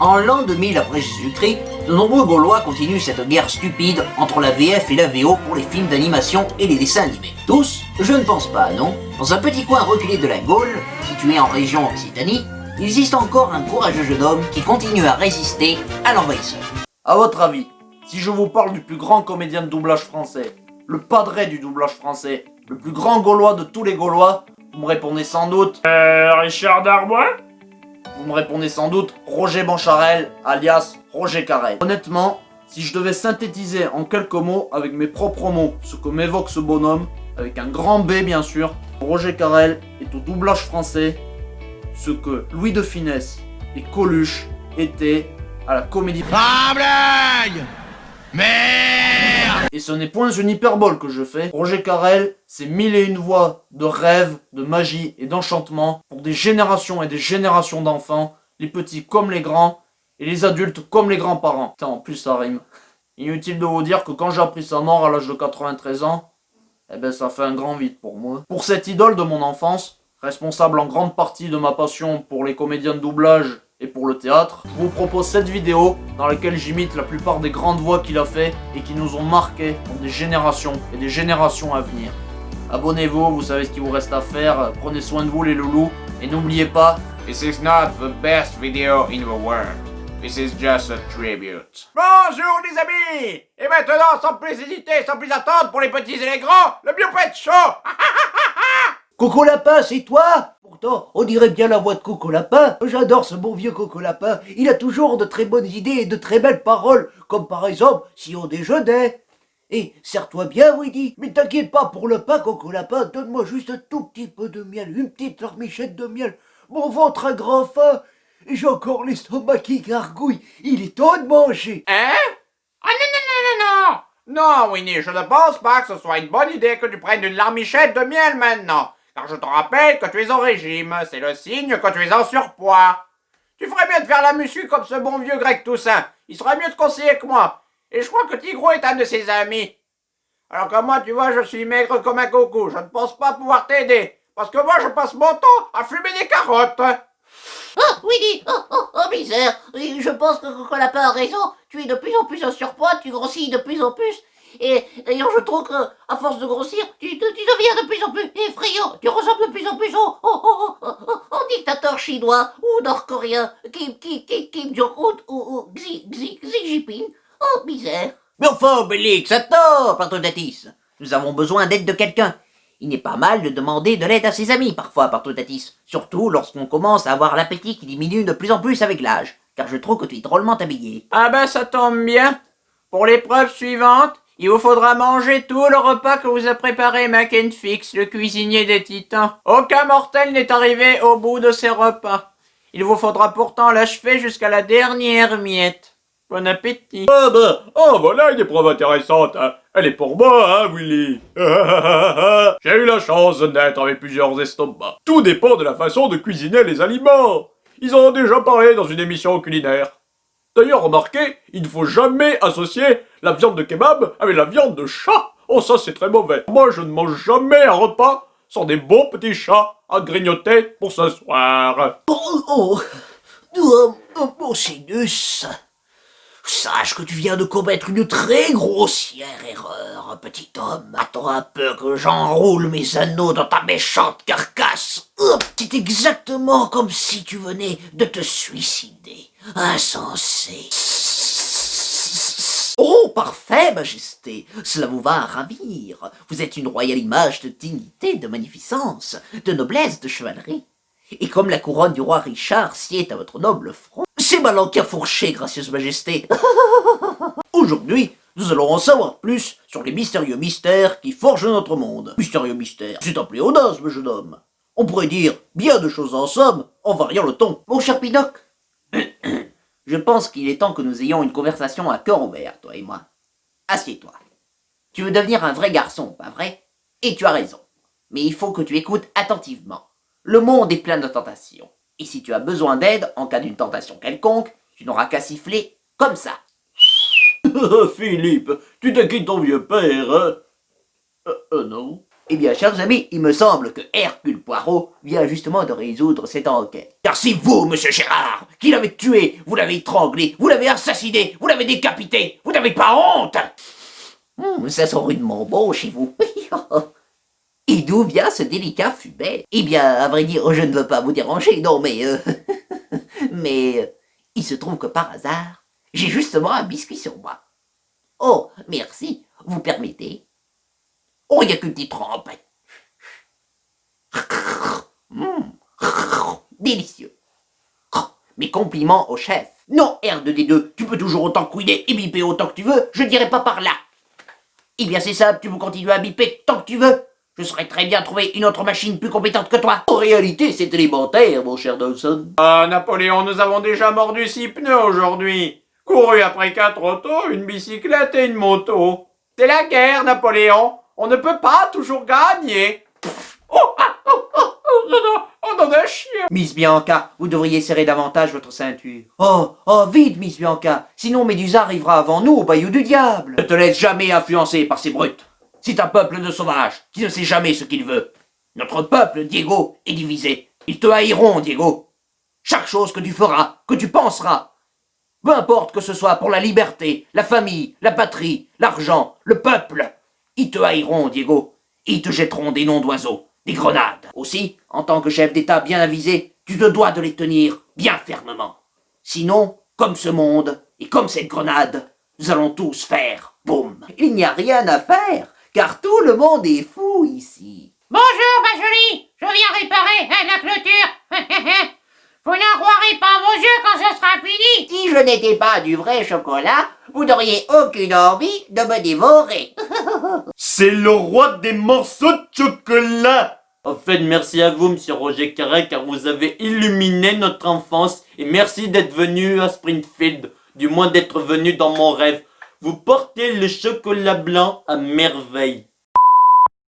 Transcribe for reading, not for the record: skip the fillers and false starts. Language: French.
En l'an 2000 après Jésus-Christ, de nombreux Gaulois continuent cette guerre stupide entre la VF et la VO pour les films d'animation et les dessins animés. Tous? Je ne pense pas, non. Dans un petit coin reculé de la Gaule, situé en région Occitanie, il existe encore un courageux jeune homme qui continue à résister à l'envahisseur. À votre avis, si je vous parle du plus grand comédien de doublage français, le padré du doublage français, le plus grand Gaulois de tous les Gaulois, vous me répondez sans doute... Richard Darbois? Vous me répondez sans doute Roger Bancharel, alias Roger Carrel. Honnêtement, si je devais synthétiser en quelques mots, avec mes propres mots, ce que m'évoque ce bonhomme, avec un grand B bien sûr, Roger Carrel est au doublage français ce que Louis de Funès et Coluche étaient à la comédie. Ah, blague! Merde! Et ce n'est point une hyperbole que je fais. Roger Carrel, c'est 1001 voix de rêve, de magie et d'enchantement pour des générations et des générations d'enfants, les petits comme les grands, et les adultes comme les grands-parents. Putain, en plus ça rime. Inutile de vous dire que quand j'ai appris sa mort à l'âge de 93 ans, eh ben ça fait un grand vide pour moi. Pour cette idole de mon enfance, responsable en grande partie de ma passion pour les comédiens de doublage et pour le théâtre, je vous propose cette vidéo dans laquelle j'imite la plupart des grandes voix qu'il a fait et qui nous ont marqués pour des générations et des générations à venir. Abonnez-vous, vous savez ce qu'il vous reste à faire, prenez soin de vous les loulous, et n'oubliez pas, This is not the best video in the world. This is just a tribute. Bonjour les amis! Et maintenant, sans plus hésiter, sans plus attendre, pour les petits et les grands, le Biopet Show! Coco Lapin, c'est toi? Pourtant, on dirait bien la voix de Coco Lapin. J'adore ce bon vieux Coco Lapin. Il a toujours de très bonnes idées et de très belles paroles, comme par exemple « Si on déjeunait ». Et serre-toi bien, Woody. Mais t'inquiète pas pour le pain, Coco Lapin. Donne-moi juste un tout petit peu de miel, une petite larmichette de miel. Mon ventre a grand faim. Et j'ai encore l'estomac qui gargouille. Il est temps de manger. Hein? Ah non! Non, Winnie, je ne pense pas que ce soit une bonne idée que tu prennes une larmichette de miel maintenant. Car je te rappelle que tu es au régime, c'est le signe que tu es en surpoids. Tu ferais mieux de faire la muscu comme ce bon vieux Greg Toussaint. Il serait mieux de conseiller que moi. Et je crois que Tigro est un de ses amis. Alors que moi, tu vois, je suis maigre comme un coco. Je ne pense pas pouvoir t'aider. Parce que moi, je passe mon temps à fumer des carottes. Oh, Willy, bizarre. Oui, je pense que Coco Lapin a raison. Tu es de plus en plus en surpoids, tu grossis de plus en plus. Et d'ailleurs, je trouve que, à force de grossir, tu deviens de plus en plus effrayant. Tu ressembles de plus en plus au dictateur chinois ou nord-coréen Kim Jong-un ou Xi Jinping. Oh, bizarre. Mais enfin, Obélix, attends, Partodatis. Nous avons besoin d'aide de quelqu'un. Il n'est pas mal de demander de l'aide à ses amis parfois, Partodatis. Surtout lorsqu'on commence à avoir l'appétit qui diminue de plus en plus avec l'âge. Car je trouve que tu es drôlement habillé. Ah ben ça tombe bien. Pour l'épreuve suivante, il vous faudra manger tout le repas que vous a préparé Makenfix, le cuisinier des titans. Aucun mortel n'est arrivé au bout de ses repas. Il vous faudra pourtant l'achever jusqu'à la dernière miette. Bon appétit. Ah bah, oh voilà une épreuve intéressante, hein. Elle est pour moi, hein, Willy. J'ai eu la chance de naître avec plusieurs estomacs. Tout dépend de la façon de cuisiner les aliments. Ils en ont déjà parlé dans une émission culinaire. D'ailleurs, remarquez, il ne faut jamais associer la viande de kebab avec la viande de chat. Oh, ça c'est très mauvais. Moi, je ne mange jamais un repas sans des bons petits chats à grignoter pour ce soir. Mon sinus. Sache que tu viens de commettre une très grossière erreur, petit homme. Attends un peu que j'enroule mes anneaux dans ta méchante carcasse. C'est exactement comme si tu venais de te suicider. Insensé. Oh, parfait, Majesté. Cela vous va à ravir. Vous êtes une royale image de dignité, de magnificence, de noblesse, de chevalerie. Et comme la couronne du roi Richard sied à votre noble front, c'est ma langue qui a fourché, gracieuse majesté. Aujourd'hui, nous allons en savoir plus sur les mystérieux mystères qui forgent notre monde. Mystérieux mystères, c'est un pléonasme, jeune homme. On pourrait dire bien de choses en somme, en variant le ton. Mon cher Pinocchio, je pense qu'il est temps que nous ayons une conversation à cœur ouvert, toi et moi. Assieds-toi. Tu veux devenir un vrai garçon, pas vrai? Et tu as raison. Mais il faut que tu écoutes attentivement. Le monde est plein de tentations. Et si tu as besoin d'aide en cas d'une tentation quelconque, tu n'auras qu'à siffler comme ça. Philippe, tu t'es qui ton vieux père, hein? Non. Eh bien, chers amis, il me semble que Hercule Poirot vient justement de résoudre cette enquête. Car c'est vous, monsieur Gérard, qui l'avez tué, vous l'avez étranglé, vous l'avez assassiné, vous l'avez décapité, vous n'avez pas honte. Ça sent rudement bon chez vous. Et d'où vient ce délicat fumet? Eh bien, à vrai dire, je ne veux pas vous déranger, non, mais... mais... il se trouve que par hasard, j'ai justement un biscuit sur moi. Oh, merci, vous permettez? Oh, il n'y a qu'une petite trempe. Délicieux. Mes compliments au chef. Non, R2D2, tu peux toujours autant couiner et biper autant que tu veux, je dirai pas par là. Eh bien c'est simple, tu peux continuer à biper tant que tu veux. Je saurais très bien trouver une autre machine plus compétente que toi. En réalité, c'est élémentaire, mon cher Dawson. Ah, Napoléon, nous avons déjà mordu 6 pneus aujourd'hui. Couru après 4 autos, une bicyclette et une moto. C'est la guerre, Napoléon. On ne peut pas toujours gagner. On en a chier. Miss Bianca, vous devriez serrer davantage votre ceinture. Oh, vite, Miss Bianca, sinon Médusa arrivera avant nous au bayou du diable. Ne te laisse jamais influencer par ces brutes. C'est un peuple de sauvages qui ne sait jamais ce qu'il veut. Notre peuple, Diego, est divisé. Ils te haïront, Diego. Chaque chose que tu feras, que tu penseras, peu importe que ce soit pour la liberté, la famille, la patrie, l'argent, le peuple, ils te haïront, Diego. Ils te jetteront des noms d'oiseaux, des grenades. Aussi, en tant que chef d'État bien avisé, tu te dois de les tenir bien fermement. Sinon, comme ce monde et comme cette grenade, nous allons tous faire boum. Il n'y a rien à faire, car tout le monde est fou ici. Bonjour, ma jolie. Je viens réparer la clôture. Vous n'en croirez pas vos yeux quand ce sera fini. Si je n'étais pas du vrai chocolat, vous n'auriez aucune envie de me dévorer. C'est le roi des morceaux de chocolat. En fait, merci à vous, monsieur Roger Carré, car vous avez illuminé notre enfance. Et merci d'être venu à Springfield, du moins d'être venu dans mon rêve. Vous portez le chocolat blanc à merveille.